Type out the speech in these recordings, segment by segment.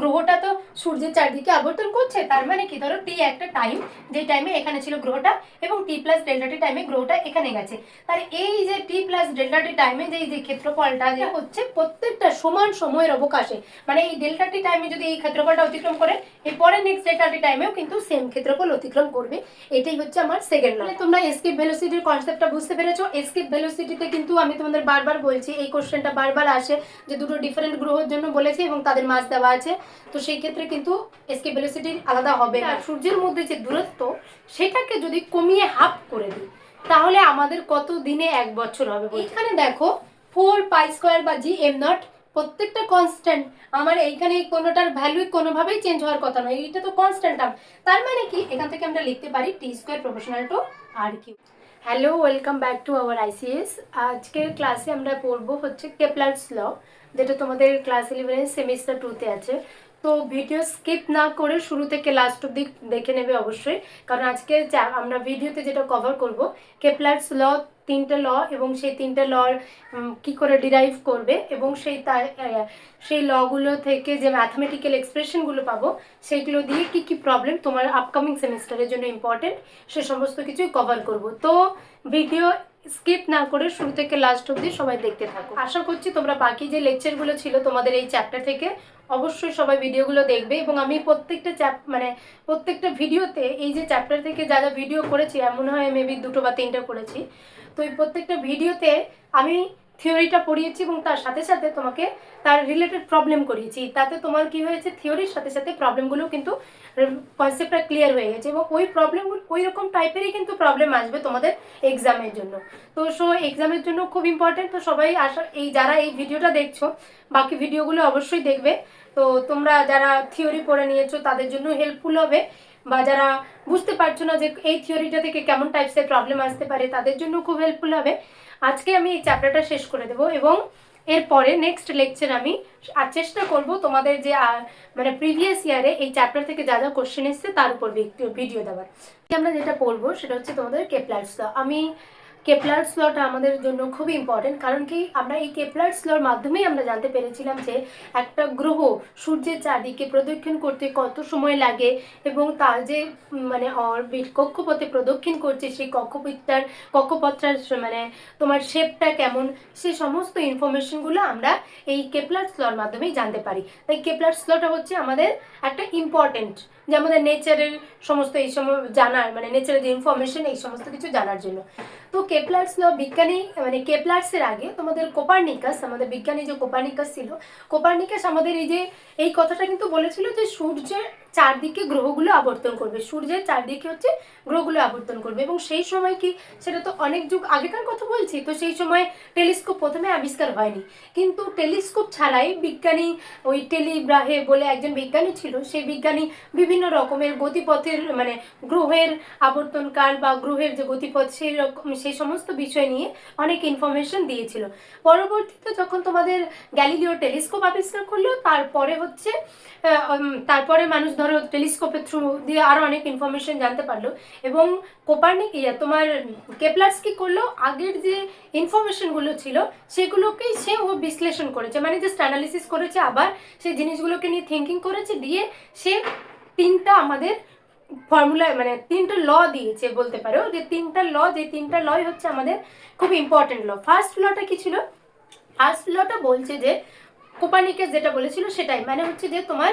গ্রহটা তো সূর্যের চারদিকে আবর্তন করছে, তার মানে কি ধরো টি একটা টাইম, যে টাইমে এখানে ছিল গ্রহটা এবং টি প্লাস ডেল্টা টি টাইমে গ্রহটা এখানে গেছে। তার এই যে টি প্লাস ডেল্টা টি টাইমে যে ক্ষেত্রফলটা যে হচ্ছে প্রত্যেকটা সমান সময়ের অবকাশে, মানে এই ডেল্টা টি টাইমে যদি এই ক্ষেত্রফলটা অতিক্রম করে এরপরে নেক্সট ডেল্টা টি টাইমেও কিন্তু সেম ক্ষেত্রফল অতিক্রম করবে। এটাই হচ্ছে আমার সেকেন্ড ল। তোমরা এস্কেপ ভেলোসিটির কনসেপ্টটা বুঝতে পেরেছো? এস্কেপ ভেলোসিটিতে কিন্তু আমি তোমাদের বারবার বলছি, এই কোশ্চেনটা বারবার আসে যে দুটো ডিফারেন্ট গ্রহের জন্য বলেছে এবং তাদের মাস দেওয়া আছে, তো সেই ক্ষেত্রে কিন্তু এস্কেপ ভেলোসিটি আলাদা হবে না। সূর্যের মধ্যে যে দূরত্ব সেটাকে যদি কমিয়ে হাফ করে দিই তাহলে আমাদের কত দিনে 1 বছর হবে? এখানে দেখো 4π² বা g m0 প্রত্যেকটা কনস্ট্যান্ট, আমার এইখানে কোনোটার ভ্যালু কোনোভাবেই চেঞ্জ হওয়ার কথা নয়, এটা তো কনস্ট্যান্ট টার্ম। তার মানে কি এখান থেকে আমরা লিখতে পারি t² proportional to r3। Hello, welcome back to our ICS. আজকের ক্লাসে আমরা পড়বো হচ্ছে কেপলারস ল, যেটা তোমাদের ক্লাস 11 সেমিস্টার 2তে আছে। তো ভিডিও স্কিপ না করে শুরু থেকে লাস্ট অব্দি দেখে নেবে অবশ্যই, কারণ আজকে আমরা ভিডিওতে যেটা কভার করব কেপলারস ল, 3টে ল এবং সেই 3টে লর কি করে ডিরাইভ করবে এবং সেই লগুলো থেকে যে ম্যাথমেটিক্যাল এক্সপ্রেশনগুলো পাবো সেগুলো দিয়ে কি কি প্রবলেম তোমার আপকামিং সেমিস্টারের জন্য ইম্পর্টেন্ট সে সমস্ত কিছুই কভার করব। তো ভিডিও স্কিপ না করে শুরু থেকে লাস্ট অবধি সবাই দেখতে থাকো। আশা করছি তোমরা বাকি যে লেকচারগুলো ছিল তোমাদের এই চ্যাপ্টার থেকে অবশ্যই সবাই ভিডিওগুলো দেখবে এবং আমি প্রত্যেকটা ভিডিওতে এই যে চ্যাপ্টার থেকে যা যা ভিডিও করেছি, এমন হয় মেবি 2টো বা 3টে করেছি, তো এই প্রত্যেকটা ভিডিওতে আমি থিওরিটা পড়িয়েছি এবং তার সাথে সাথে তোমাকে তার রিলেটেড প্রবলেম করিয়েছি। তাতে তোমার কি হয়েছে, থিওরির সাথে সাথে প্রবলেমগুলো কিন্তু কনসেপ্টটা ক্লিয়ার হয়ে গেছে এবং ওই প্রবলেমগুলো ওই রকম টাইপেরই কিন্তু প্রবলেম আসবে তোমাদের এক্সামের জন্য। তো এক্সামের জন্য খুব ইম্পর্টেন্ট। তো সবাই যারা এই ভিডিওটা দেখছো বাকি ভিডিওগুলো অবশ্যই দেখবে। তো তোমরা যারা থিওরি পড়ে নিয়েছো তাদের জন্য হেল্পফুল হবে, বা যারা বুঝতে পারছো না যে এই থিওরিটা থেকে কেমন টাইপসের প্রবলেম আসতে পারে তাদের জন্য খুব হেল্পফুল হবে। আজকে আমি এই চ্যাপ্টারটা শেষ করে দেবো এবং এরপরে নেক্সট লেকচার আমি চেষ্টা করব তোমাদের যে প্রিভিয়াস ইয়ারে এই চ্যাপ্টার থেকে যা যা কোশ্চেন এসছে তার উপর ভিডিও দেওয়ার। আমরা যেটা পড়বো সেটা হচ্ছে তোমাদের কেপলারস ল। কেপলারস লটা আমাদের জন্য খুবই ইম্পর্টেন্ট, কারণ কি আমরা এই কেপলারস লর মাধ্যমেই আমরা জানতে পেরেছিলাম যে একটা গ্রহ সূর্যের চারদিকে প্রদক্ষিণ করতে কত সময় লাগে এবং তার যে অরবিট কক্ষপথে প্রদক্ষিণ করছে সেই কক্ষপথটার তোমার শেপটা কেমন, সে সমস্ত ইনফরমেশনগুলো আমরা এই কেপলারস লর মাধ্যমেই জানতে পারি। তাই কেপলারস লটা হচ্ছে আমাদের একটা ইম্পর্টেন্ট, যে আমাদের নেচারের সমস্ত এই সময় জানার, নেচারের যে ইনফরমেশন এই সমস্ত কিছু জানার জন্য। তো কেপলারস ল বিজ্ঞানী কেপলার্সের আগে তোমাদের কোপার্নিকাস, আমাদের বিজ্ঞানী যে কোপার্নিকাস ছিল, কোপার্নিকাস আমাদের এই কথাটা কিন্তু বলেছিল যে সূর্যের চারদিকে গ্রহগুলো আবর্তন করবে, সূর্যের চারদিকে হচ্ছে গ্রহগুলো আবর্তন করবে। এবং সেই সময় কি, সেটা তো অনেক যুগ আগেকার কথা বলছি, তো সেই সময় টেলিস্কোপ প্রথমে আবিষ্কার হয়নি, কিন্তু টেলিস্কোপ ছাড়াই বিজ্ঞানী ওই টেলিব্রাহে বলে একজন বিজ্ঞানী ছিল, সেই বিজ্ঞানী বিভিন্ন রকমের গতিপথের গ্রহের আবর্তনকাল বা গ্রহের যে গতিপথ সেই সমস্ত বিষয় নিয়ে অনেক ইনফরমেশন দিয়েছিল। পরবর্তীতে যখন তোমাদের গ্যালিলিও টেলিস্কোপ আবিষ্কার করলো, তারপরে মানুষ ধরো টেলিস্কোপের থ্রু দিয়ে আরো অনেক ইনফরমেশন জানতে পারলো এবং তোমার কেপলার্স কি করলো, আগের যে ইনফরমেশনগুলো ছিল সেগুলোকেই ও বিশ্লেষণ করেছে, জাস্ট অ্যানালিসিস করেছে, আবার সেই জিনিসগুলোকে নিয়ে থিঙ্কিং করেছে, দিয়ে সে তিনটা আমাদের ফর্মুলা 3টে ল দিয়েছে বলতে পারো, যে তিনটা লই হচ্ছে আমাদের খুব ইম্পর্টেন্ট ল। ফার্স্ট লটা কি ছিল? ফার্স্ট লটা বলছে যে কোপার্নিকাস যেটা বলেছিল সেটাই, হচ্ছে যে তোমার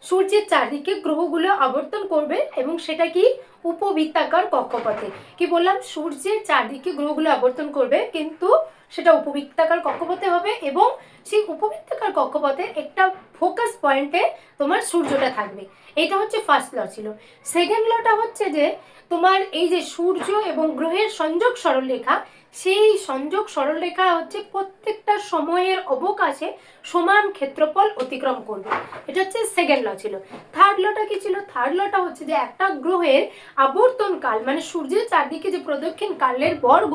সূর্যের চারদিকে গ্রহগুলো আবর্তন করবে এবং সেটা কি উপবৃত্তাকার কক্ষপথে। কি বললাম? সূর্যের চারদিকে গ্রহগুলো আবর্তন করবে কিন্তু সেটা উপবৃত্তাকার কক্ষপথে হবে এবং সেই উপবৃত্তাকার কক্ষপথে একটা ফোকাস পয়েন্টে তোমার সূর্যটা থাকবে। এটা হচ্ছে ফার্স্ট ল ছিল। সেকেন্ড লটা হচ্ছে যে তোমার এই যে সূর্য এবং গ্রহের সংযোগ সরলরেখা, সেই সংযোগ সরলরেখা হচ্ছে প্রত্যেকটা সময়ের অবকাশে সমান ক্ষেত্রফল অতিক্রম করবে। এটা হচ্ছে সেকেন্ড ল ছিল। থার্ড লটা কি ছিল? থার্ড লটা হচ্ছে যে একটা গ্রহের আবর্তন কাল, সূর্যের চারদিকে যে প্রদক্ষিণ কালের বর্গ,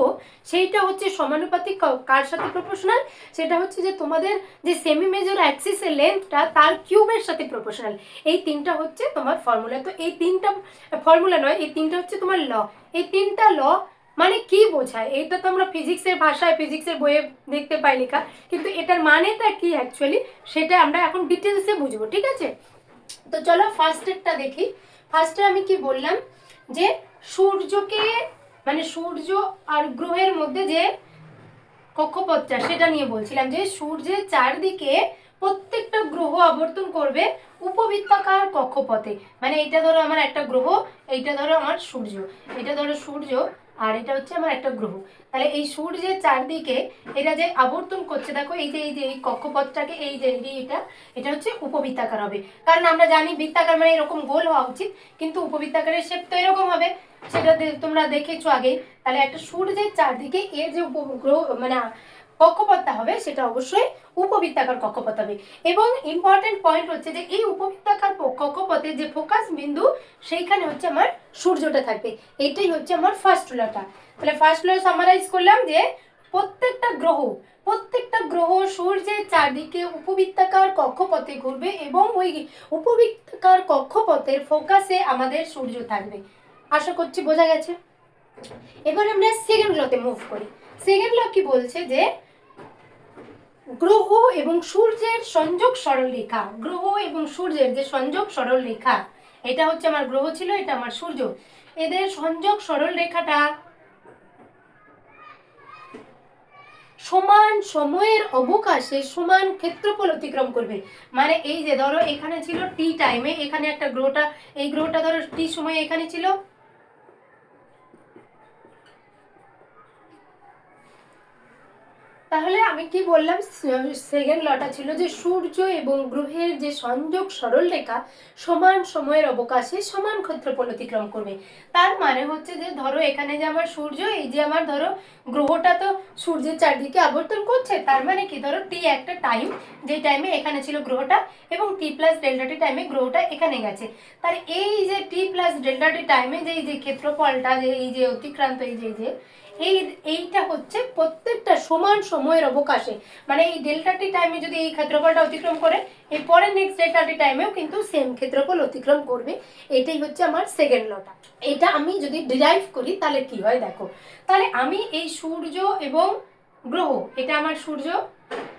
সেইটা হচ্ছে সমানুপাতিক কার সাথে প্রপোর্শনাল? সেটা হচ্ছে যে তোমাদের যে সেমি মেজর অ্যাক্সিসের লেন্থটা তার কিউবের সাথে প্রপোর্শনাল। এই তিনটা হচ্ছে তোমার ফর্মুলা। তো এই তিনটা ফর্মুলা নয়, এই তিনটা হচ্ছে তোমার ল। এই তিনটা ল মানে কি বোঝায়, এইটা তো আমরা ফিজিক্সের ভাষায় ফিজিক্সের বইয়ে দেখতে পাই লেখা, কিন্তু এটার মানেটা কি অ্যাকচুয়ালি সেটা আমরা এখন ডিটেলসে বুঝবো, ঠিক আছে? তো চলো ফার্স্টেরটা দেখি। ফার্স্টে আমি কি বললাম যে সূর্যকে মানে সূর্য আর গ্রহের মধ্যে যে কক্ষপথটা সেটা নিয়ে বলছিলাম, যে সূর্যের চারদিকে প্রত্যেকটা গ্রহ আবর্তন করবে উপবৃত্তাকার কক্ষপথে। মানে এইটা ধরো আমার একটা গ্রহ, এইটা ধরো আমার সূর্য, এটা ধরো সূর্য আর এটা হচ্ছে আমার একটা গ্রহ। তাহলে এই সূর্যের চারদিকে এটা যে আবর্তন করছে, দেখো এই যে এই কক্ষপথটাকে এই যে এটা এটা হচ্ছে উপবৃত্তাকার হবে, কারণ আমরা জানি বৃত্তাকার মানে এরকম গোল হওয়া উচিত, কিন্তু উপবৃত্তাকারের শেপ তো এরকম হবে, সেটা তোমরা দেখেছো আগে। তাহলে একটা সূর্যের চারদিকে এর যে উপগ্রহ মানে কক্ষপথটা হবে সেটা অবশ্যই উপবৃত্তাকার কক্ষপথ হবে। এবং ইম্পর্টেন্ট পয়েন্ট হচ্ছে যে এই উপবৃত্তাকার কক্ষপথে যে ফোকাস বিন্দু সেইখানে হচ্ছে আমার সূর্যটা থাকবে। এটাই হচ্ছে আমার ফার্স্ট লটা। তাহলে ফার্স্ট ল সামারাইজ করলাম যে প্রত্যেকটা গ্রহ সূর্যের চারদিকে উপবৃত্তাকার কক্ষপথে ঘুরবে এবং ওই উপবৃত্তাকার কক্ষপথের ফোকাসে আমাদের সূর্য থাকবে। আশা করছি বোঝা গেছে। এবার আমরা সেকেন্ড লতে মুভ করি। সেকেন্ড ল কি বলছে যে গ্রহ এবং সূর্যের সংযোগ সরলরেখা, গ্রহ এবং সূর্যের যে সংযোগ সরলরেখা, এটা হচ্ছে আমার গ্রহ ছিল, এটা আমার সূর্য, এদের সংযোগ সরলরেখাটা সমান সময়ের অবকাশে সমান ক্ষেত্রফল অতিক্রম করবে। মানে এই যে ধরো এখানে ছিল টি টাইমে, এখানে একটা গ্রহটা, এই গ্রহটা ধরো টি সময়ে এখানে ছিল, তাহলে আমি কি বললাম, সেকেন্ড লটা ছিল যে সূর্য এবং গ্রহের যে সংযোগ সরলরেখা সমান সময়ের অবকাশে সমান ক্ষেত্রফল অতিক্রম করবে। তার মানে হচ্ছে যে ধরো এখানে যে আমার সূর্য, এই যে আমার ধরো গ্রহটা তো সূর্যের চারদিকে আবর্তন করছে, তার মানে কি ধরো টি একটা টাইম, যে টাইমে এখানে ছিল গ্রহটা এবং টি প্লাস ডেল্টা টি টাইমে গ্রহটা এখানে গেছে। তার এই যে টি প্লাস ডেল্টা টি টাইমে যে এই যে ক্ষেত্রফলটা, যে এই যে অতিক্রান্ত এইটা হচ্ছে প্রত্যেকটা সমান সময়ের অবকাশে, মানে এই ডেল্টা টি টাইমে যদি এই ক্ষেত্রফলটা অতিক্রম করে, এই পরের নেক্সট ডেল্টা টি টাইমেও কিন্তু সেম ক্ষেত্রফল অতিক্রম করবে। এটাই হচ্ছে আমার সেকেন্ড লটা। এটা আমি যদি ডিরাইভ করি তাহলে কি হয় দেখো। তাহলে আমি এই সূর্য এবং গ্রহ, এটা আমার সূর্য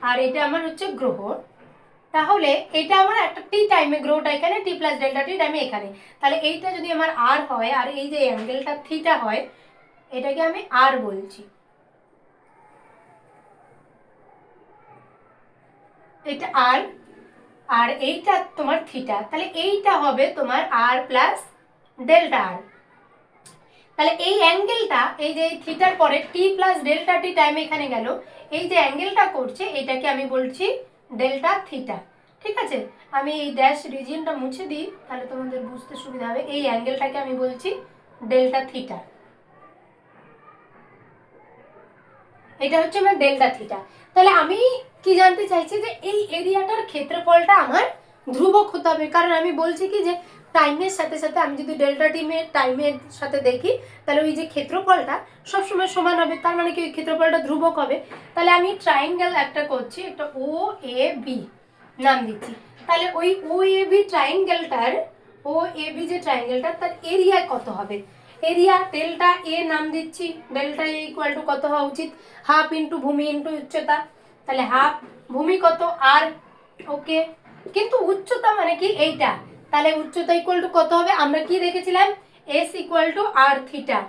আর এটা আমার হচ্ছে গ্রহ, তাহলে এটা আমার একটা টি টাইমে গ্রহটা এখানে, টি প্লাস ডেল্টা টি টাইমে এখানে, তাহলে এইটা যদি আমার আর হয় আর এই যে অ্যাঙ্গেলটা থিটা হয়, এটাকে আমি আর বলছি, এটা আর, আর এইটা তোমার থিটা, তাহলে এইটা হবে তোমার আর প্লাস ডেল্টা আর। তাহলে এই অ্যাঙ্গেলটা, এই যে থিটার পরে টি প্লাস ডেল্টা টি টাইম এখানে গেল, এই যে অ্যাঙ্গেলটা করছে এটাকে আমি বলছি ডেল্টা থিটা। ঠিক আছে, আমি এই ড্যাশ রিজিয়নটা মুছে দিই তাহলে তোমাদের বুঝতে সুবিধা হবে। এই অ্যাঙ্গেলটাকে আমি বলছি ডেল্টা থিটা, এটা হচ্ছে আমার ডেল্টা থিটা। তাহলে আমি কি জানতে চাইছি যে এই এরিয়াটার ক্ষেত্রফলটা আমার ধ্রুবক হতে হবে, কারণ আমি বলছি কি যে টাইমের সাথে সাথে আমি যদি ডেল্টা টাইমের সাথে দেখি তাহলে ওই যে ক্ষেত্রফলটা সবসময় সমান হবে, তার মানে কি ওই ক্ষেত্রফলটা ধ্রুবক হবে। তাহলে আমি ট্রায়াঙ্গেল একটা করছি, একটা ও এ বি নাম দিচ্ছি। তাহলে ওই ও A B ট্রায়াঙ্গেলটার, O A B যে ট্রায়াঙ্গেলটা তার এরিয়া কত হবে, এরিয়া ডেল্টা এ নাম দিচ্ছি, ডেল্টা এ ইকুয়াল টু কত হওয়া উচিত, হাফ ইন্টু ভূমি ইন্টু উচ্চতা, তাহলে হাফ, ভূমি কত আর, ওকে, কিন্তু উচ্চতা মানে কি এইটা, তাহলে উচ্চতা ইকুয়াল টু কত হবে, আমরা কি দেখেছিলাম S equal to R theta,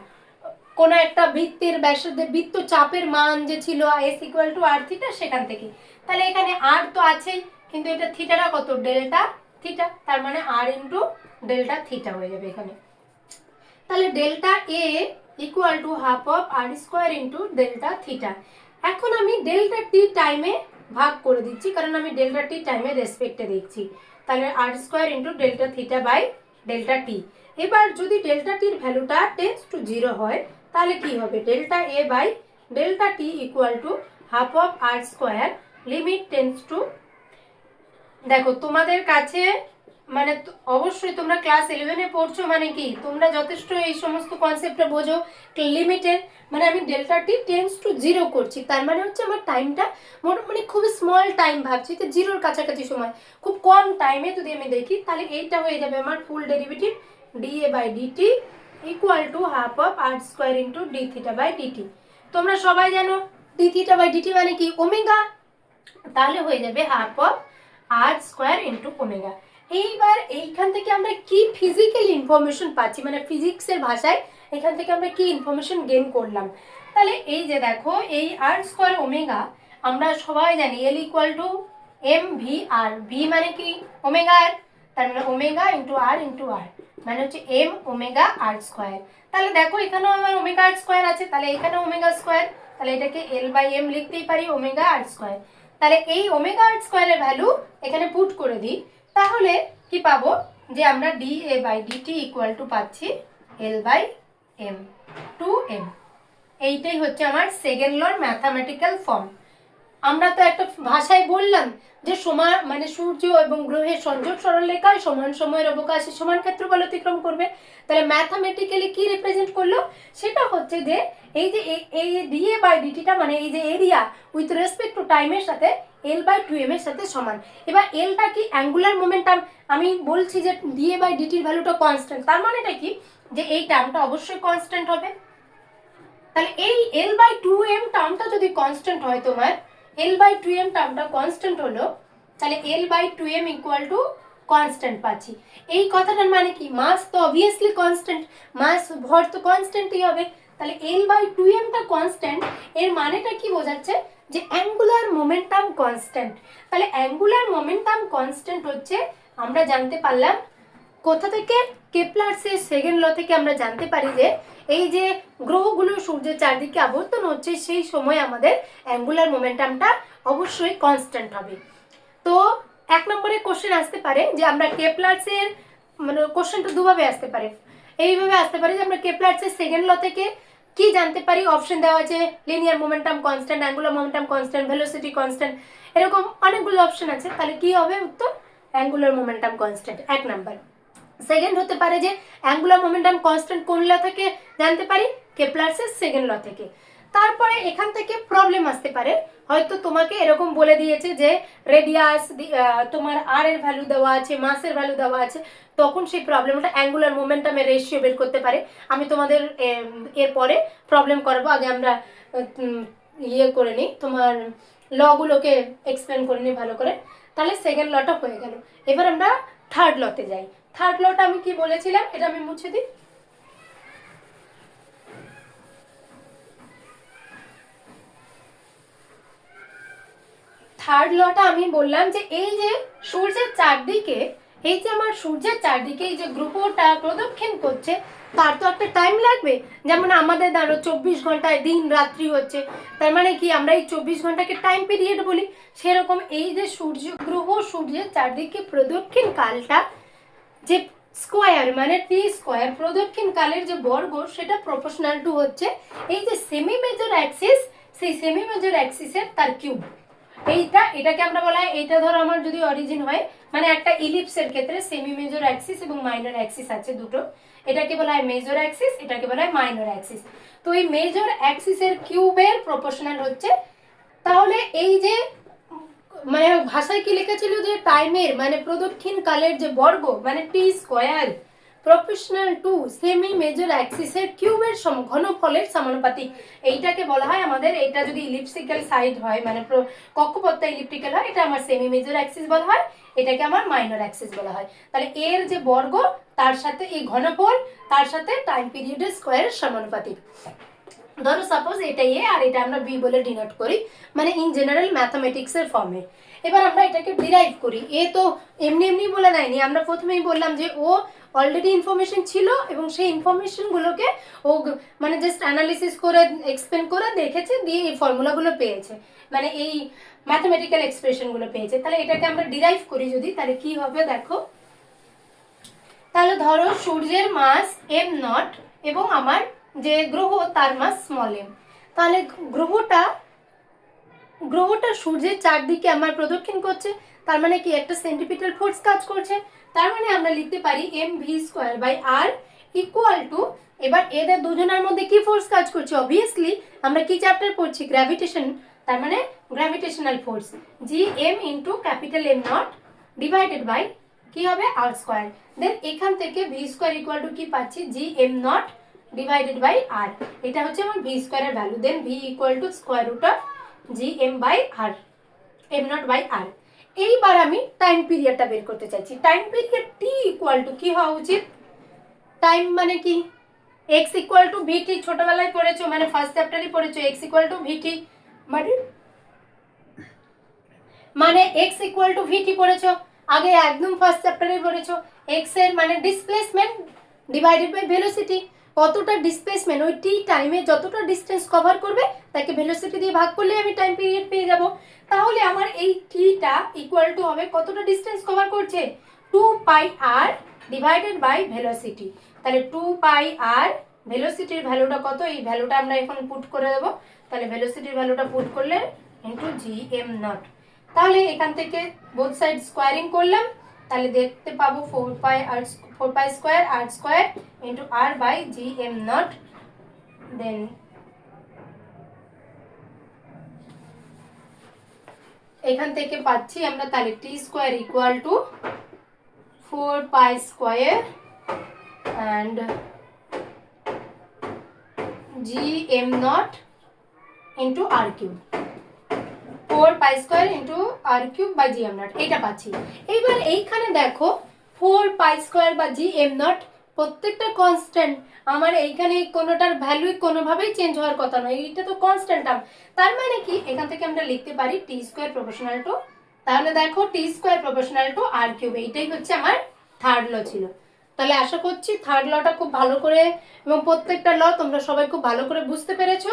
কোন একটা বৃত্তের ব্যাসার্ধের বৃত্ত চাপের মান যে ছিল S equal to R theta সেখান থেকে। তাহলে এখানে আর তো আছেই, কিন্তু এটা থিটাটা কত ডেল্টা থিটা, তার মানে আর ইন্টু ডেল্টা থিটা হয়ে যাবে এখানে। তাহলে delta A equal to half of R square into delta theta. এখন আমি ডেল্টা টি টাইমে ভাগ করে দিচ্ছি, কারণ আমি ডেল্টা টি টাইমে রেসপেক্টে দেখছি। তাহলে আর square into delta theta by delta T. এবার যদি ডেল্টা টির ভ্যালুটা টেন্স টু 0 হয় তাহলে কি হবে, delta A by delta T equal to half of R square limit tends to, দেখো তোমাদের কাছে মানে অবশ্যই তোমরা ক্লাস 11-এ পড়ছো, মানে কি তোমরা যথেষ্ট এই সমস্ত কনসেপ্টটা বোঝো। লিমিটের মানে আমি ডেল্টা টি টেন্স টু 0 করছি, তার মানে হচ্ছে আমার টাইমটা মানে খুব স্মল টাইম ভাবছি, তো জিরোর কাছাকাছি সময়, খুব কম টাইমে যদি আমি দেখি তাহলে এইটা হয়ে যাবে আমার full derivative dA by dt equal to half of R square into d theta by dt. তোমরা সবাই জানো ডি থিটা বাই ডিটি মানে কি ওমেগা, তাহলে হয়ে যাবে half of R square into omega. এইবার এইখান থেকে আমরা কি ফিজিক্যাল ইনফরমেশন পাচ্ছি, মানে ফিজিক্সের ভাষায় এখান থেকে আমরা কি ইনফরমেশন গেইন করলাম। তাহলে এই যে দেখো এই আর স্কোয়ার ওমেগা আমরা সবাই জানি L equal to m v r, v মানে কি ওমেগা আর, তার মানে ওমেগা ইন্টু আর মানে হচ্ছে এম ওমেগা আর স্কোয়ার। তাহলে দেখো এখানেও আমার ওমেগা আর স্কোয়ার আছে, তাহলে এখানে ওমেগা স্কোয়ার, তাহলে এটাকে এল বাই এম লিখতেই পারি ওমেগা আর স্কোয়ার। তাহলে এই ওমেগা আর স্কোয়ারের ভ্যালু এখানে পুট করে দিই, তাহলে কি পাবো যে আমরা d A by dt equal to পাচ্ছি L by m to m. এইটাই হচ্ছে আমার সেকেন্ড লর ম্যাথামেটিক্যাল ফর্ম। আমরা তো একটা ভাষায় বললাম যে সমান মানে সূর্য এবং গ্রহের সংযোগ সরলরেখায় সমান সময়ের অবকাশে সমান ক্ষেত্রফল অতিক্রম করবে। তাহলে ম্যাথামেটিক্যালি কি রিপ্রেজেন্ট করলো, সেটা হচ্ছে যে এই যে এই ডিএ বাই ডিটিটা মানে এই যে এরিয়া উইথ রেসপেক্ট টু টাইমের সাথে এল বাই টু এম এর সাথে সমান। এবার এলটা কি অ্যাঙ্গুলার মোমেন্টাম, আমি বলছি যে ডিএ বাই ডিটির ভ্যালুটা কনস্ট্যান্ট, তার মানেটা কি যে এই টার্মটা অবশ্যই কনস্ট্যান্ট হবে। তাহলে এই এল বাই টু এম টার্মটা যদি কনস্ট্যান্ট হয়, তোমার এল বাই টু এম টার্মটা কনস্ট্যান্ট হলো, তাহলে L by two m equal to constant পাচ্ছি। এই কথাটার মানে কি, মাস তো অবভিয়াসলি কনস্ট্যান্ট, মাস ভর তো কনস্ট্যান্টই হবে। তাহলে এল বাই টু এমটা কনস্ট্যান্ট, এর মানেটা কি বোঝাচ্ছে যে অ্যাঙ্গুলার মোমেন্টাম কনস্ট্যান্ট। তাহলে অ্যাঙ্গুলার মোমেন্টাম কনস্ট্যান্ট হচ্ছে আমরা জানতে পারলাম কোথা থেকে, কেপলার্সের সেকেন্ড ল থেকে আমরা জানতে পারি যে এই যে গ্রহগুলো সূর্যের চারদিকে আবর্তন হচ্ছে সেই সময় আমাদের অ্যাঙ্গুলার মোমেন্টামটা অবশ্যই কনস্ট্যান্ট হবে। তো এক নম্বরে কোশ্চেন আসতে পারে যে আমরা কেপলার্সের মানে কোশ্চেনটা দুভাবে আসতে পারে, এইভাবে আসতে পারে যে আমরা কেপলার্সের সেকেন্ড ল থেকে কি জানতে পারি, অপশন দেওয়া আছে linear momentum constant, angular momentum constant, velocity constant, এরকম অনেকগুলো অপশন আছে। তাহলে কি হবে উত্তর, অ্যাঙ্গুলার মোমেন্টাম কনস্ট্যান্ট এক নাম্বার। সেকেন্ড হতে পারে যে অ্যাঙ্গুলার মোমেন্টাম কনস্ট্যান্ট কোন ল থেকে জানতে পারি, কেপলার্সের সেকেন্ড ল থেকে। তারপরে এখান থেকে প্রবলেম আসতে পারে, হয়তো তোমাকে এরকম বলে দিয়েছে যে রেডিয়াস তোমার আর এর ভ্যালু দেওয়া আছে, মাসের ভ্যালু দেওয়া আছে, তখন সেই প্রবলেমটা অ্যাঙ্গুলার মোমেন্টামের রেশিও বের করতে পারে। আমি তোমাদের এরপরে প্রবলেম করবো, আগে আমরা ইয়ে করে নিই, তোমার লগুলোকে এক্সপ্লেন করে নিই ভালো করে। তাহলে সেকেন্ড লটা হয়ে গেল। এবার আমরা থার্ড লতে যাই। থার্ড লটা আমি কি বলেছিলাম, এটা আমি মুছে দিই। থার্ড লটা আমি বললাম যে এই যে সূর্যের চারদিকে, এই যে আমার সূর্যের চারদিকে এই যে গ্রহটা প্রদক্ষিণ করছে, তার তো একটা টাইম লাগবে। যেমন আমাদের ধরো 24 ঘন্টায় দিন রাত্রি হচ্ছে, তার মানে কি আমরা এই 24 ঘন্টাকে টাইম পিরিয়ড বলি। সেরকম এই যে গ্রহ সূর্যের চারদিকে প্রদক্ষিণ কালটা যে স্কোয়ার মানে টি স্কোয়ার, প্রদক্ষিণ কালের যে বর্গ সেটা প্রপোর্শনাল টু হচ্ছে এই যে সেমি মেজর অ্যাক্সিস, সেই সেমি মেজর অ্যাক্সিসের তার কিউব। এটাকে আমরা বলা হয়, এইটা ধরো আমার যদি অরিজিন হয় মানে একটা ইলিপসের ক্ষেত্রে সেমি মেজর অ্যাক্সিস এবং মাইনর অ্যাক্সিস আছে দুটো, এটাকে বলা হয় মেজর অ্যাক্সিস, এটাকে বলা হয় মাইনর অ্যাক্সিস। তো এই মেজর অ্যাক্সিসের কিউবের প্রপোর্শনাল হচ্ছে, তাহলে এই যে মানে ভাষায় কি লিখেছিল যে টাইমের মানে প্রদক্ষিণ কালের যে বর্গ মানে T square proportional to semi major অ্যাক্সিসের কিউবের ঘনফলের সমানুপাতিক। এইটাকে বলা হয় আমাদের, এটা যদি ইলিপসিক্যাল সাইড হয় মানে কক্ষপথটা ইলিপ্টিক্যাল হয়, এটা আমার সেমি মেজর অ্যাক্সিস বলা হয়, এটাকে আমার মাইনর অ্যাক্সিস বলা হয়। তাহলে এর যে বর্গ তার সাথে এই ঘনফল তার সাথে টাইম পিরিয়ডের স্কোয়ারের সমানুপাতিক। ধরো সাপোজ এটা এ আর এটা আমরা বি বলে ডিনোট করি, মানে ইন জেনারেল ম্যাথামেটিক্সের ফর্মে। এবার আমরা এটাকে ডিরাইভ করি। এ তো এমনি এমনি বলে দেয়নি, আমরা প্রথমেই বললাম যে ও অলরেডি ইনফরমেশন ছিল এবং সেই ইনফরমেশনগুলোকে ও মানে জাস্ট অ্যানালিসিস করে এক্সপ্লেন করে দেখেছে, দিয়ে এই ফর্মুলাগুলো পেয়েছে, মানে এই ম্যাথামেটিক্যাল এক্সপ্রেশনগুলো পেয়েছে। তাহলে এটাকে আমরা ডিরাইভ করি যদি, তাহলে কি হবে দেখো। তাহলে ধরো সূর্যের মাস এম নট এবং আমার যে গ্রহ তার মাস স্মল এম। তাহলে গ্রহটা সূর্যের চারদিকে আমার প্রদক্ষিণ করছে, তার মানে কি একটা সেন্টিপিটাল ফোর্স কাজ করছে। তার মানে আমরা লিখতে পারি M V square by R equal to, এবার এদের দুজনের মধ্যে কি ফোর্স কাজ করছে, অবভিয়াসলি আমরা কি চ্যাপ্টার পড়ছি, গ্র্যাভিটেশন, তার মানে gravitational force G M into capital M not divided by কি হবে আর স্কোয়ার। দেন এখান থেকে ভি স্কোয়ার ইকুয়াল টু কি পাচ্ছি, G M not divided by R, এটা হচ্ছে আমার ভি স্কোয়ারের value. Then v equal to square root of G M by R, M naught by R. এইবার আমি টাইম পিরিয়ডটা বের করতে চাইছি। Time period T equal to কি হওয়া উচিত, টাইম মানে কি, এক্স ইকুয়াল টু ভিটি, ছোটবেলায় পড়েছো, মানে ফার্স্ট চ্যাপ্টারই পড়েছো, এক্স ইকুয়াল টু ভিটি, মানে এক্স ইকুয়াল টু ভিটি পড়েছো আগে, একদম ফার্স্ট চ্যাপ্টারে পড়েছো। এক্স এর মানে ডিসপ্লেসমেন্ট ডিভাইডেড বাই ভেলোসিটি, কতটা ডিসপ্লেসমেন্ট, ওই টি টাইমে যতটা ডিস্টেন্স কভার করবে তাকে ভেলোসিটি দিয়ে ভাগ করলে আমি টাইম পিরিয়ড পেয়ে যাব। তাহলে আমার এই টিটা ইকুয়াল টু হবে কতটা ডিস্টেন্স কভার করছে, 2 পাই আর ডিভাইডেড বাই ভেলোসিটি। তাহলে 2 পাই আর, ভেলোসিটির ভ্যালুটা কত, এই ভ্যালুটা আমরা এখন পুট করে দেবো। তাহলে ভেলোসিটির ভ্যালুটা পুট করলে ইন্টু জি এম নট। তাহলে এখান থেকে বোথ সাইড স্কোয়ারিং করলাম, তাহলে দেখতে পাবো 4 pi square R square into R by G M naught. Then এখান থেকে পাচ্ছি আমরা তাহলে T square equal to 4 pi square and G M naught into R cube, 4 pi square into R cube by G M naught, এইটা পাচ্ছি। এইবার এইখানে দেখো 4 পাই স্কোয়ার বা জি এম নট প্রত্যেকটা কনস্ট্যান্ট, আমার এইখানে কোনোটার ভ্যালু কোনোভাবেই চেঞ্জ হওয়ার কথা নয়, এইটা তো কনস্ট্যান্ট টার্ম। তার মানে কি এখান থেকে আমরা লিখতে পারি টি স্কোয়ার প্রপোর্শনাল টু, তাহলে দেখো T square proportional to R cube, এইটাই হচ্ছে আমার থার্ড ল ছিল। তাহলে আশা করছি থার্ড লটা খুব ভালো করে এবং প্রত্যেকটা ল তোমরা সবাই খুব ভালো করে বুঝতে পেরেছো।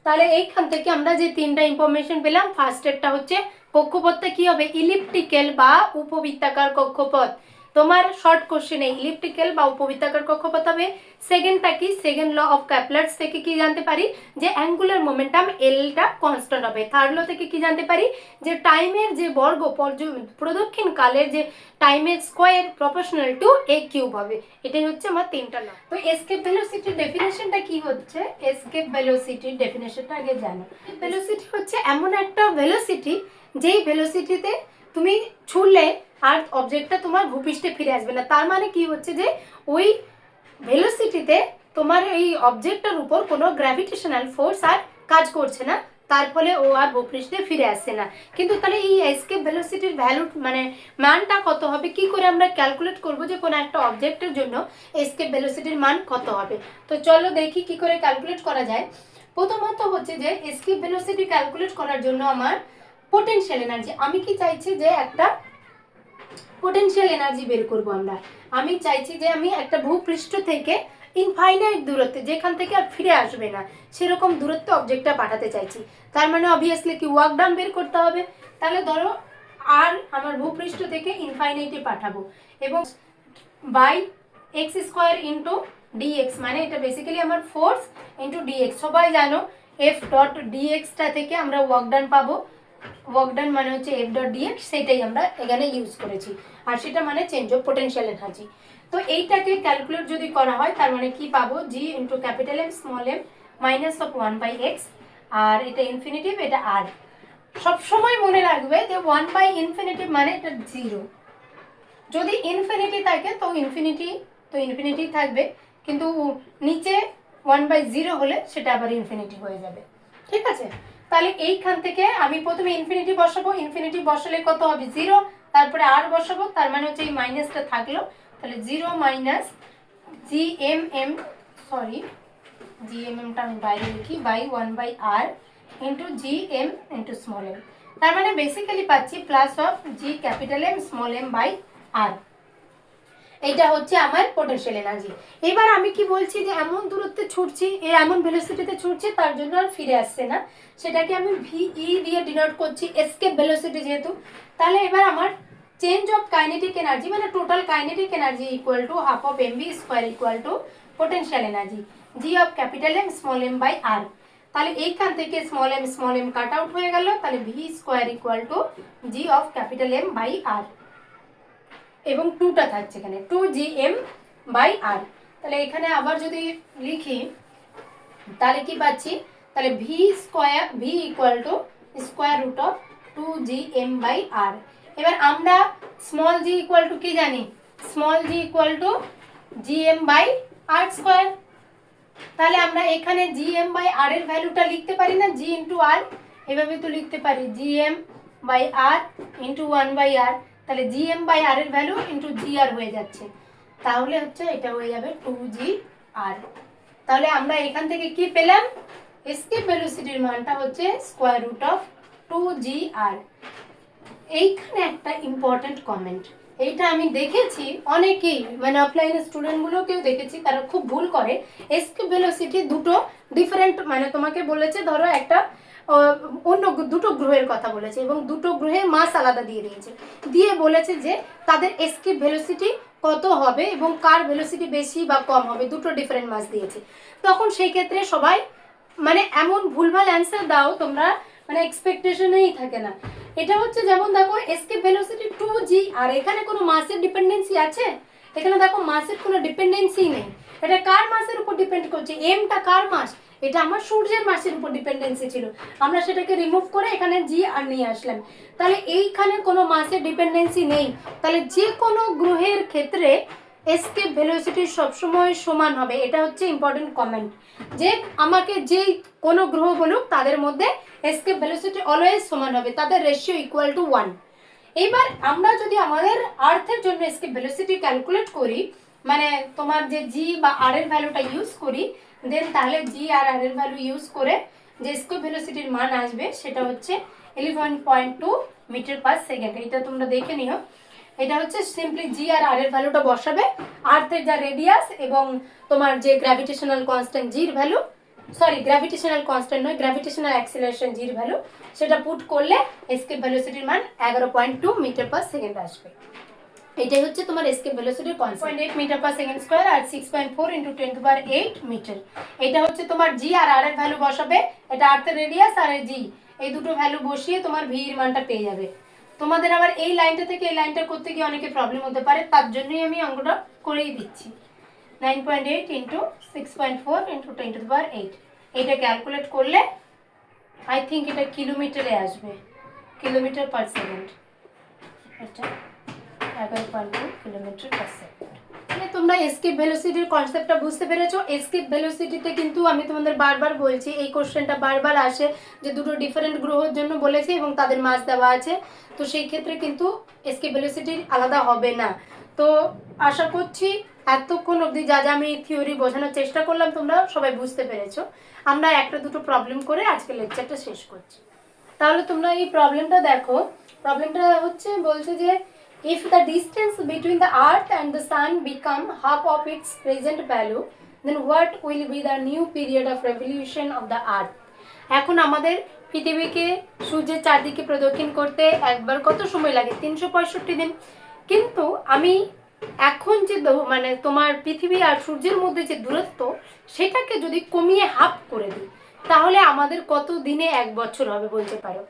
তাহলে এইখান থেকে আমরা যে তিনটা ইনফরমেশন পেলাম, ফার্স্ট একটা হচ্ছে কক্ষপথটা কি হবে, ইলিপ্টিক্যাল বা উপবৃত্তাকার কক্ষপথ। তোমার শর্ট কোশ্চেনে ইলিপ্টিক্যাল বা উপবৃত্তাকার কক্ষপথ হবে। সেকেন্ডটা কি, সেকেন্ড ল অফ ক্যাপলার্স থেকে কি জানতে পারি যে অ্যাঙ্গুলার মোমেন্টাম এলটা কনস্ট্যান্ট হবে। থার্ড ল থেকে কি জানতে পারি যে টাইমের যে বর্গ প্রদক্ষিণ কালের যে টাইমের স্কোয়ার প্রপোর্শনাল টু এ কিউব হবে। এটাই হচ্ছে আমার তিনটা ল। তো এসকেপ ভেলোসিটির ডেফিনেশনটা কি হচ্ছে, এসকেপ ভেলোসিটির ডেফিনেশনটা আগে জানো। ভেলোসিটি হচ্ছে এমন একটা ভেলোসিটি যেই ভেলোসিটিতে তুমি ছুড়লে আর অবজেক্টটা তোমার ভূপৃষ্ঠে ফিরে আসবে না। তার মানে কি হচ্ছে যে ওই ভেলোসিটিতে তোমার এই অবজেক্টটার উপর কোনো গ্র্যাভিটেশনাল ফোর্স আর কাজ করছে না, তার ফলে ও আর ভূপৃষ্ঠে ফিরে আসছে না। কিন্তু তাহলে এই এসকেপ ভেলোসিটির ভ্যালু মানে মানটা কত হবে, কি করে আমরা ক্যালকুলেট করব যে কোনো একটা অবজেক্টের জন্য এসকেপ ভেলোসিটির মান কত হবে। তো চলো দেখি কি করে ক্যালকুলেট করা যায়। প্রথমত হচ্ছে যে এসকেপ ভেলোসিটি ক্যালকুলেট করার জন্য আমার পোটেনশিয়াল এনার্জি, আমি কি চাইছি যে একটা পোটেনশিয়াল এনার্জি বের করব আমরা। আমি চাইছি যে আমি একটা ভূপৃষ্ঠ থেকে ইনফাইনাইট দূরত্বে, যেখান থেকে আর ফিরে আসবে না সেরকম দূরত্বে অবজেক্টটা পাঠাতে চাইছি। তার মানে অবভিয়াসলি কি ওয়ার্ক ডান বের করতে হবে। তাহলে ধরো আর আমার ভূপৃষ্ঠ থেকে ইনফাইনাইটে পাঠাবো এবং by X square into DX, মানে এটা বেসিক্যালি আমার ফোর্স ইন্টু ডিএক্স। সবাই জানো এফ ডট ডিএক্সটা থেকে আমরা ওয়ার্ক ডান পাবো, ওয়ার্ক ডান মানে হচ্ছে এফ ডট ডিএক্স, সেটাই আমরা এখানে ইউজ করেছি, আর সেটা মানে চেঞ্জ অফ পোটেনশিয়াল এনার্জি। তো এইটাকে ক্যালকুলেট যদি করা হয় তার মানে কি পাবো, G into capital M small m minus of 1 by x, আর এটা ইনফিনিটিভ, এটা আর। সবসময় মনে রাখবে যে 1 বাই ইনফিনিটিভ মানে এটা জিরো, যদি ইনফিনিটি থাকে তো ইনফিনিটি থাকবে, কিন্তু নিচে 1 বাই 0 হলে সেটা আবার ইনফিনিটি হয়ে যাবে। ঠিক আছে, তাহলে এইখান থেকে আমি প্রথমে ইনফিনিটি বসাবো, ইনফিনিটি বসালে কত হবে 0, তারপরে আর বসাবো, তার মানে হচ্ছে এই মাইনাসটা থাকলো, তাহলে 0 মাইনাস জি এম এমটা আমি বাইরে লিখি by 1 by R into G M into small M. তার মানে বেসিক্যালি পাচ্ছি plus of G capital M small M by R. এইটা হচ্ছে আমার পোটেনশিয়াল এনার্জি। এবার আমি কি বলছি যে এমন দূরত্বে ছুটছি, এমন ভেলোসিটিতে ছুটছি, তার জন্য আর ফিরে আসছে না, সেটাকে আমি ভিই দিয়ে ডিনোট করছি, এসকেপ ভেলোসিটি যেহেতু। তাহলে এবার আমার চেঞ্জ অফ কাইনেটিক এনার্জি মানে total kinetic energy equal to half of M V square equal to potential energy G of capital M small M by R. তাহলে এইখান থেকে স্মল এম কাট আউট হয়ে গেল, তাহলে V square equal to G of capital M by R, এবং 2টা থাকছে এখানে 2gm বাই আর। তাহলে এখানে আবার যদি লিখি তাহলে কি পাচ্ছি, তাহলে V equal to square root of 2gm by R. এবার আমরা স্মল জি ইকুয়াল টু কি জানি, small G equal to GM by R square. তাহলে আমরা এখানে জিএম বাই আর এর ভ্যালুটা লিখতে পারি না, জি ইন্টু আর, এভাবে তো লিখতে পারি GM by R into 1/r। তাহলে জিএম বাই আর এর ভ্যালু ইন্টু জি আর হয়ে যাচ্ছে, তাহলে হচ্ছে এটা হয়ে যাবে 2GR। তাহলে আমরা এখান থেকে কি পেলাম, এসকেপ ভেলোসিটির মানটা হচ্ছে স্কোয়ার রুট অফ 2GR। এইখানে একটা ইম্পর্টেন্ট কমেন্ট, এইটা আমি দেখেছি অনেকেই মানে অফলাইনের স্টুডেন্টগুলোকেও দেখেছি, তারা খুব ভুল করে। এসকেপ ভেলোসিটি দুটো ডিফারেন্ট, মানে তোমাকে বলেছে ধরো একটা অন্য দুটো গ্রহের কথা বলেছে এবং দুটো গ্রহের মাস আলাদা দিয়ে দিয়েছে, দিয়ে বলেছে যে তাদের এসকেপ ভেলোসিটি কত হবে এবং কার ভেলোসিটি বেশি বা কম হবে, দুটো ডিফারেন্ট মাস দিয়েছে। তখন সেই ক্ষেত্রে সবাই মানে এমন ভুলভাল অ্যান্সার দাও তোমরা, মানে এক্সপেকটেশনেই থাকে না। এটা হচ্ছে যেমন দেখো এসকেপ ভেলোসিটি 2g, আর এখানে কোনো মাসের ডিপেন্ডেন্সি আছে? এখানে দেখো মাসের কোনো ডিপেন্ডেন্সি নেই। এটা কার মাসের উপর ডিপেন্ড করছে, এমটা কার মাস, এটা আমার সূর্যের মাসের উপর ডিপেন্ডেন্সি ছিল, আমরা সেটাকে রিমুভ করে এখানে জি আর নিয়ে আসলাম। তাহলে এইখানে কোনো মাসের ডিপেন্ডেন্সি নেই, তাহলে যে কোনো গ্রহের ক্ষেত্রে এসকেপ ভেলোসিটি সবসময় সমান হবে। এটা হচ্ছে ইম্পর্টেন্ট কমেন্ট, যে আমাকে যেই কোনো গ্রহ বলুক তাদের মধ্যে এসকেপ ভেলোসিটি অলওয়েজ সমান হবে, তাদের রেশিও ইকুয়াল টু 1। এইবার আমরা যদি আমাদের আর্থের জন্য এসকেপ ভেলোসিটি ক্যালকুলেট করি, মানে তোমার যে জি বা আর এর ভ্যালুটা ইউজ করি, দেন তাহলে জি আর আর এর ভ্যালু ইউজ করে যে এসকেপ ভেলোসিটির মান আসবে সেটা হচ্ছে 11.2 মিটার পার সেকেন্ড। এটা তোমরা দেখে নিও। এটা হচ্ছে সিম্পলি জি আর আর এর ভ্যালুটা বসাবে, আর্থের যা রেডিয়াস এবং তোমার যে গ্র্যাভিটেশনাল কনস্ট্যান্ট জির ভ্যালু, সরি গ্র্যাভিটেশনাল কনস্ট্যান্ট নয়, গ্র্যাভিটেশনাল অ্যাক্সিলারেশন জির ভ্যালু, সেটা পুট করলে এসকেপ ভেলোসিটির মান 11.2 মিটার পার সেকেন্ড আসবে। এটাই হচ্ছে তোমার এসকেপ ভেলোসিটির constant, 0.8 metre per second square আর 6.4 × 10⁸ মিটার। এটা হচ্ছে তোমার জি আর আর এর ভ্যালু বসাবে, এটা আর্থের রেডিয়াস আর জি, এই দুটো ভ্যালু বসিয়ে তোমার ভি এর মানটা পেয়ে যাবে। তোমাদের আবার এই লাইনটা থেকে এই লাইনটা করতে গিয়ে অনেকে প্রবলেম হতে পারে, তার জন্যই আমি অঙ্কটা করেই দিচ্ছি। 9.8 × 6.4 × 10⁸। এইটা ক্যালকুলেট করলে আই থিঙ্ক এটা কিলোমিটারে আসবে, কিলোমিটার পার সেকেন্ড, এটা 11.2 কিলোমিটার পার সেকেন্ড। মানে তোমরা এসকেপ ভেলোসিটির কনসেপ্টটা বুঝতে পেরেছো। এসকেপ ভেলোসিটিতে কিন্তু আমি তোমাদের বারবার বলছি, এই কোশ্চেনটা বারবার আসে যে দুটো ডিফারেন্ট গ্রহের জন্য বলেছে এবং তাদের মাস দেওয়া আছে, তো সেই ক্ষেত্রে কিন্তু এসকেপ ভেলোসিটির আলাদা হবে না। তো আশা করছি এতক্ষণ অবধি যা যা আমি থিওরি বোঝানোর চেষ্টা করলাম তোমরা সবাই বুঝতে পেরেছো। আমরা একটা দুটো প্রবলেম করে আজকে লেকচারটা শেষ করছি। তাহলে তোমরা এই প্রবলেমটা দেখো। প্রবলেমটা হচ্ছে বলছে যে if the distance between the earth and the sun become half of its present value, then what will be the new period of revolution of the earth? এখন আমাদের পৃথিবীকে সূর্যের চারদিকে প্রদক্ষিণ করতে একবার কত সময় লাগে, 365 দিন। কিন্তু আমি এখন যে মানে তোমার পৃথিবী আর সূর্যের মধ্যে যে দূরত্ব, সেটাকে যদি কমিয়ে হাফ করে দিই তাহলে আমাদের কত দিনে 1 বছর হবে বলতে পারো?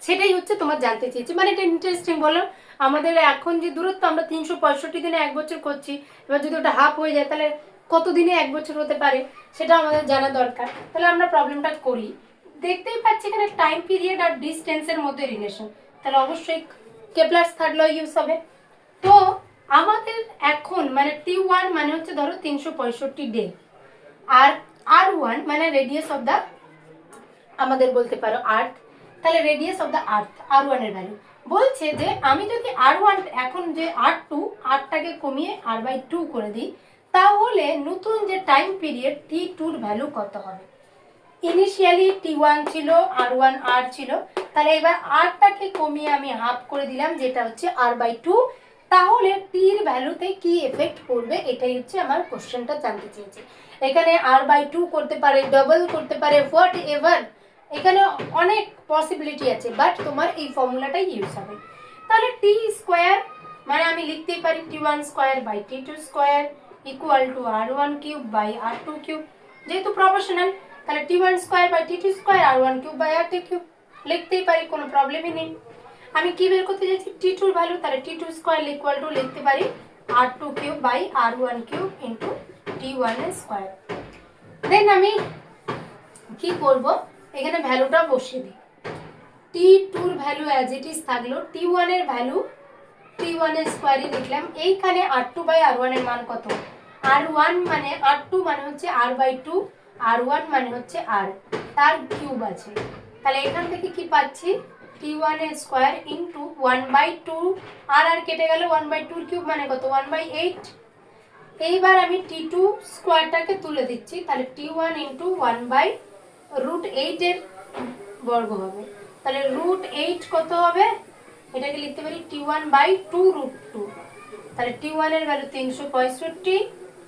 সেটাই হচ্ছে তোমার জানতে চেয়েছি। মানে এটা ইন্টারেস্টিং বলো, আমাদের এখন যে দূরত্ব আমরা 365 দিনে 1 বছর করছি, এবার যদি ওটা হাফ হয়ে যায় তাহলে কত দিনে 1 বছর হতে পারে সেটা আমাদের জানা দরকার। তাহলে আমরা প্রবলেমটা করি। দেখতেই পাচ্ছি এখানে টাইম পিরিয়ড আর ডিস্টেন্সের মধ্যে রিলেশন, তাহলে অবশ্যই কেপলারস থার্ড ল ইউজ হবে। তো আমাদের এখন মানে T1 মানে হচ্ছে ধরো 365 ডে, আর R1 মানে রেডিয়াস অফ দ্য আমাদের বলতে পারো আর্থ, তাহলে radius of the earth R1 এর ভ্যালু বলছে যে আমি যদি R1 এখন যে R2 আরটাকে কমিয়ে R/2 করে দিই তাহলে নতুন যে টাইম পিরিয়ড T2 এর ভ্যালু কত হবে। ইনিশিয়ালি T1 ছিল, R1 R ছিল, তাহলে এবার আরটাকে কমিয়ে আমি হাফ করে দিলাম যেটা হচ্ছে R/2, তাহলে টি এর ভ্যালুতে কি এফেক্ট পড়বে এটাই হচ্ছে আমার কোশ্চেনটা জানতে চেয়েছে। এখানে R/2 করতে পারে, ডাবল করতে পারে, হোয়াট এভার, এখানে অনেক পসিবিলিটি আছে, বাট তোমার এই ফর্মুলাটাই ইউজ হবে। তাহলে টি স্কোয়ার মানে আমি লিখতেই পারি T1 square by T2 square equal to R1 cube by R2 cube, যেহেতু প্রপোর্শনাল তাহলে T1 square by T2 square R1 cube by R2 cube লিখতেই পারি, কোনো প্রবলেমই নেই। আমি কি বের করতে চাইছি T2 এর ভ্যালু, তাহলে T2 স্কোয়ার ইকুয়াল টু লিখতে পারি R2 cube by R1 cube into T1 square. Then আমি কি করব, এখানে ভ্যালুটা বসিয়ে দিই। T2 এর ভ্যালু অ্যাজ ইট ইজ থাকলো, T1 এর ভ্যালু T1 এর স্কোয়ারই লিখলাম। এইখানে R2/R1 এর মান কত? R1 মানে R2 মানে হচ্ছে R/2, R1 মানে হচ্ছে R, তার কিউব আছে। তাহলে এখান থেকে কি পাচ্ছি? T1 এর স্কোয়ার ইন্টু 1/2, আর কেটে গেল, 1/2 কিউব মানে কত? 1/8। এইবার আমি T2 স্কোয়ারটাকে তুলে দিচ্ছি, তাহলে T1 ইন্টু 1/√8 এর বর্গ হবে। তাহলে √8 কত হবে? এটাকে লিখতে পারি T1/2√2। তাহলে T1 এর ভ্যালু 365,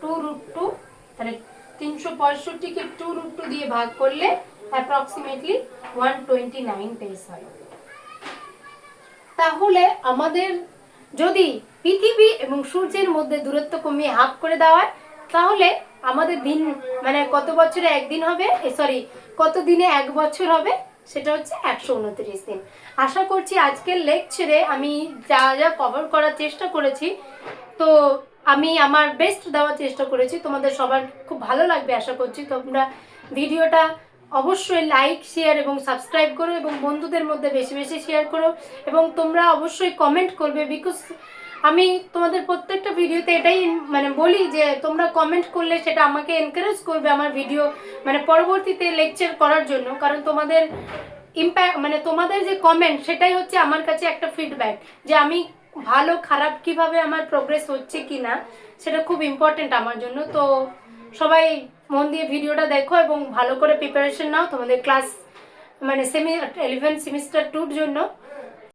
2√2, তাহলে 365কে 2√2 দিয়ে ভাগ করলে অ্যাপ্রক্সিমেটলি 129 ডেজ হয়। তাহলে আমাদের যদি পৃথিবী এবং সূর্যের মধ্যে দূরত্ব কমিয়ে হাফ করে দেওয়া হয়, তাহলে আমাদের দিন মানে কত বছরে একদিন হবে, সরি কত দিনে এক বছর হবে, সেটা হচ্ছে 129 দিন। আশা করছি আজকের লেকচারে আমি যা যা কভার করার চেষ্টা করেছি, তো আমি আমার বেস্ট দেওয়ার চেষ্টা করেছি। তোমাদের সবার খুব ভালো লাগবে আশা করছি। তোমরা ভিডিওটা অবশ্যই লাইক, শেয়ার এবং সাবস্ক্রাইব করো এবং বন্ধুদের মধ্যে বেশি বেশি শেয়ার করো এবং তোমরা অবশ্যই কমেন্ট করবে, বিকজ আমি তোমাদের প্রত্যেকটা ভিডিওতে এটাই মানে বলি যে তোমরা কমেন্ট করলে সেটা আমাকে এনকারেজ করবে আমার ভিডিও মানে পরবর্তীতে লেকচার করার জন্য। কারণ তোমাদের ইম্প্যাক্ট মানে তোমাদের যে কমেন্ট, সেটাই হচ্ছে আমার কাছে একটা ফিডব্যাক যে আমি ভালো খারাপ কিভাবে আমার প্রোগ্রেস হচ্ছে কি না, সেটা খুব ইম্পর্টেন্ট আমার জন্য। তো সবাই মন দিয়ে ভিডিওটা দেখো এবং ভালো করে প্রিপারেশন নাও তোমাদের ক্লাস মানে 11 সেমিস্টার 2 জন্য।